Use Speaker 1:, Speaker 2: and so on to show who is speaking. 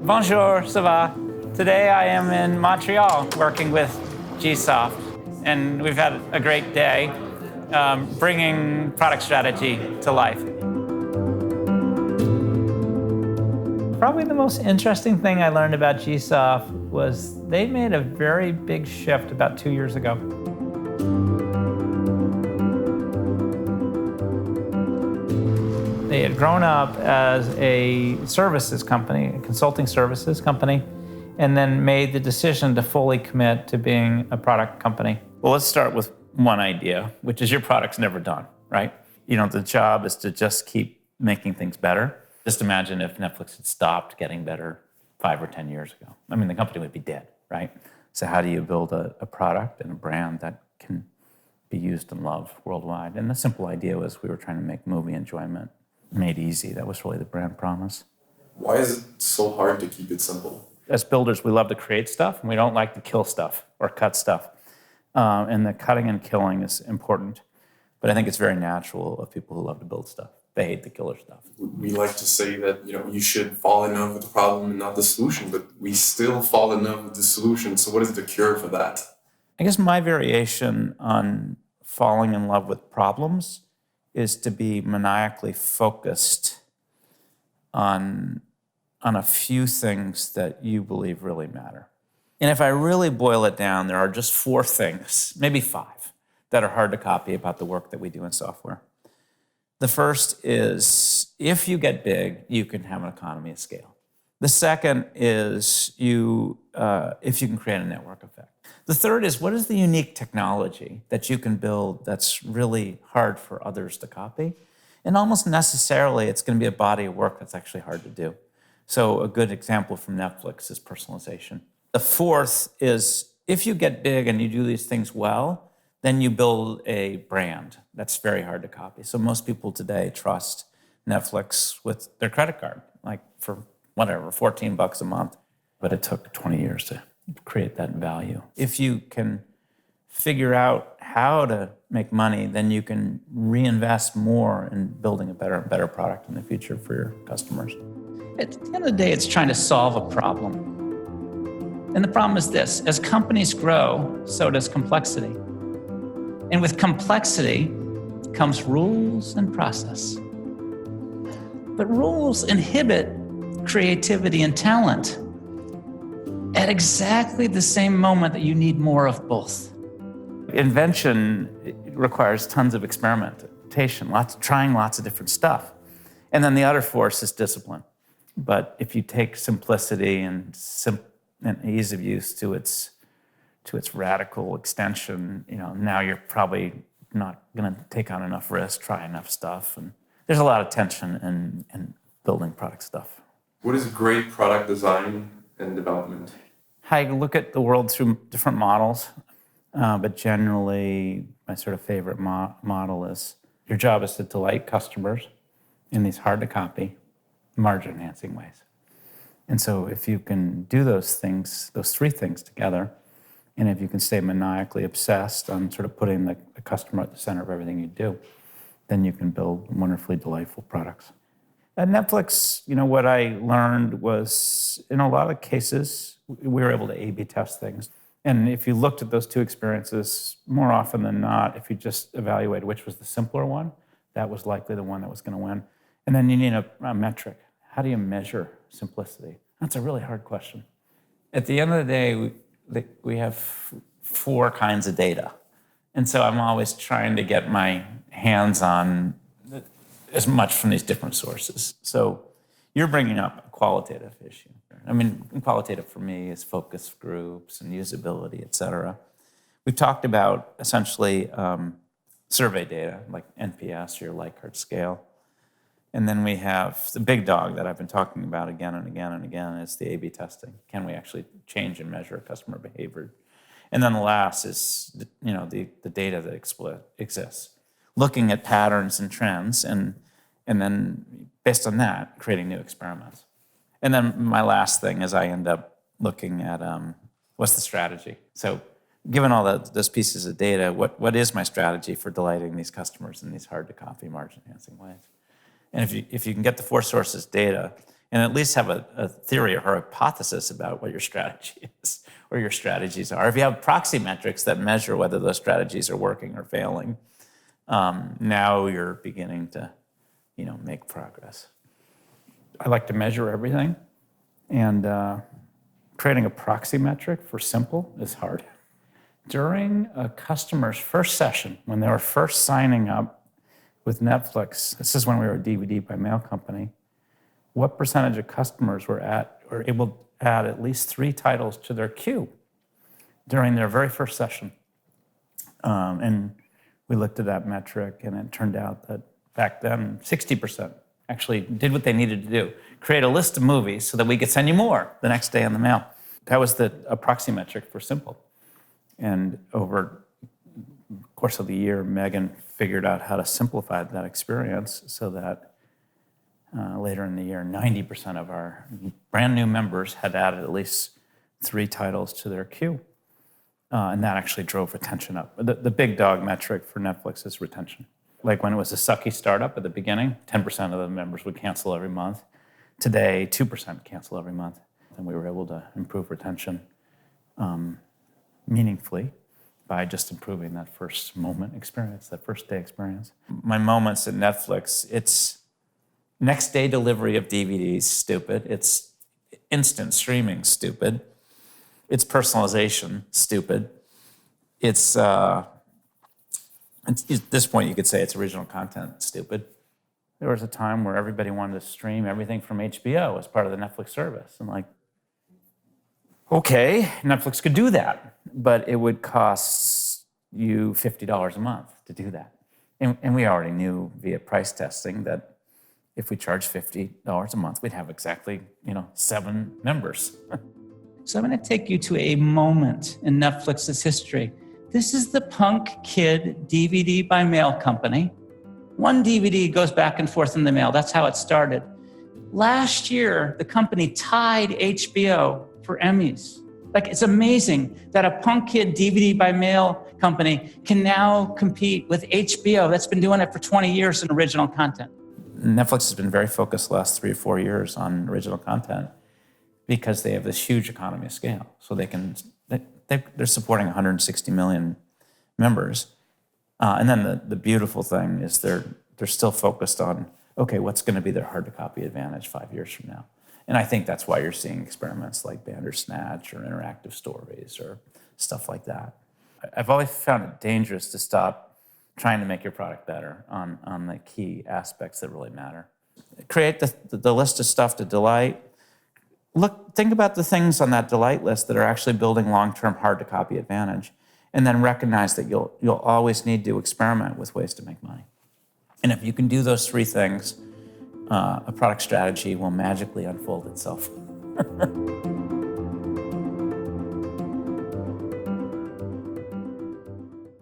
Speaker 1: Bonjour, ça va? Today I am in Montreal working with GSoft, and we've had a great day bringing product strategy to life. Probably the most interesting thing I learned about GSoft was they made a very big shift about 2 years ago. They had grown up as a services company, a consulting services company, and then made the decision to fully commit to being a product company. Well, let's start with one idea, which is your product's never done, right? The job is to just keep making things better. Just imagine if Netflix had stopped getting better 5 or 10 years ago. I mean, the company would be dead, right? So how do you build a product and a brand that can be used and loved worldwide? And the simple idea was we were trying to make movie enjoyment made easy. That was really the brand promise.
Speaker 2: Why is it so hard to keep it simple?
Speaker 1: As builders, we love to create stuff, and we don't like to kill stuff or cut stuff. And the cutting and killing is important. But I think it's very natural of people who love to build stuff. They hate the killer stuff.
Speaker 2: We like to say that you should fall in love with the problem and not the solution, but we still fall in love with the solution. So what is the cure for that?
Speaker 1: I guess my variation on falling in love with problems is to be maniacally focused on a few things that you believe really matter. And if I really boil it down, there are just 4 things, maybe 5, that are hard to copy about the work that we do in software. The first is, if you get big, you can have an economy of scale. The second is if you can create a network effect. The third is, what is the unique technology that you can build that's really hard for others to copy? And almost necessarily, it's going to be a body of work that's actually hard to do. So a good example from Netflix is personalization. The fourth is, if you get big and you do these things well, then you build a brand that's very hard to copy. So most people today trust Netflix with their credit card, like for whatever, $14 a month. But it took 20 years to create that value. If you can figure out how to make money, then you can reinvest more in building a better and better product in the future for your customers. At the end of the day, it's trying to solve a problem. And the problem is this: as companies grow, so does complexity. And with complexity comes rules and process. But rules inhibit creativity and talent at exactly the same moment that you need more of both. Invention requires tons of experimentation, trying lots of different stuff. And then the other force is discipline. But if you take simplicity and ease of use to its radical extension, now you're probably not going to take on enough risk, try enough stuff. And there's a lot of tension in building product stuff.
Speaker 2: What is great product design and development?
Speaker 1: I look at the world through different models, but generally my sort of favorite model is your job is to delight customers in these hard-to-copy, margin-enhancing ways. And so if you can do those 3 things together, and if you can stay maniacally obsessed on sort of putting the customer at the center of everything you do, then you can build wonderfully delightful products. At Netflix, what I learned was, in a lot of cases, we were able to A/B test things. And if you looked at those 2 experiences, more often than not, if you just evaluated which was the simpler one, that was likely the one that was going to win. And then you need a metric. How do you measure simplicity? That's a really hard question. At the end of the day, we have 4 kinds of data. And so I'm always trying to get my hands on as much from these different sources. So you're bringing up a qualitative issue. I mean, qualitative for me is focus groups and usability, et cetera. We've talked about essentially survey data, like NPS or your Likert scale. And then we have the big dog that I've been talking about again and again and again is the A/B testing. Can we actually change and measure customer behavior? And then the last is the data that exists, looking at patterns and trends, and then based on that, creating new experiments. And then my last thing is I end up looking at what's the strategy. So given all those pieces of data, what is my strategy for delighting these customers in these hard-to-copy, margin-enhancing ways? And if you can get the 4 sources data, and at least have a theory or hypothesis about what your strategy is or your strategies are. If you have proxy metrics that measure whether those strategies are working or failing, now you're beginning to, make progress. I like to measure everything, and creating a proxy metric for simple is hard. During a customer's first session, when they were first signing up with Netflix, this is when we were a DVD by mail company, what percentage of customers were able to add at least 3 titles to their queue during their very first session? And we looked at that metric, and it turned out that back then, 60% actually did what they needed to do, create a list of movies so that we could send you more the next day in the mail. That was a proxy metric for simple. And over the course of the year, Megan figured out how to simplify that experience so that later in the year, 90% of our brand new members had added at least 3 titles to their queue. And that actually drove retention up. The big dog metric for Netflix is retention. Like when it was a sucky startup at the beginning, 10% of the members would cancel every month. Today, 2% cancel every month. And we were able to improve retention meaningfully by just improving that first moment experience, that first day experience. My moments at Netflix, it's next day delivery of DVDs, stupid. It's instant streaming, stupid. It's personalization, stupid. It's at this point you could say it's original content, stupid. There was a time where everybody wanted to stream everything from HBO as part of the Netflix service. And okay, Netflix could do that, but it would cost you $50 a month to do that. And we already knew via price testing that if we charged $50 a month, we'd have exactly, 7 members. So I'm going to take you to a moment in Netflix's history. This is the Punk Kid DVD by mail company. 1 DVD goes back and forth in the mail. That's how it started. Last year, the company tied HBO for Emmys. It's amazing that a Punk Kid DVD by mail company can now compete with HBO that's been doing it for 20 years in original content. Netflix has been very focused the last 3 or 4 years on original content because they have this huge economy of scale. So they're supporting 160 million members. And then the beautiful thing is they're still focused on, okay, what's going to be their hard-to-copy advantage 5 years from now? And I think that's why you're seeing experiments like Bandersnatch or interactive stories or stuff like that. I've always found it dangerous to stop trying to make your product better on the key aspects that really matter. Create the list of stuff to delight. Think about the things on that delight list that are actually building long-term hard-to-copy advantage, and then recognize that you'll always need to experiment with ways to make money. And if you can do those 3 things, a product strategy will magically unfold itself.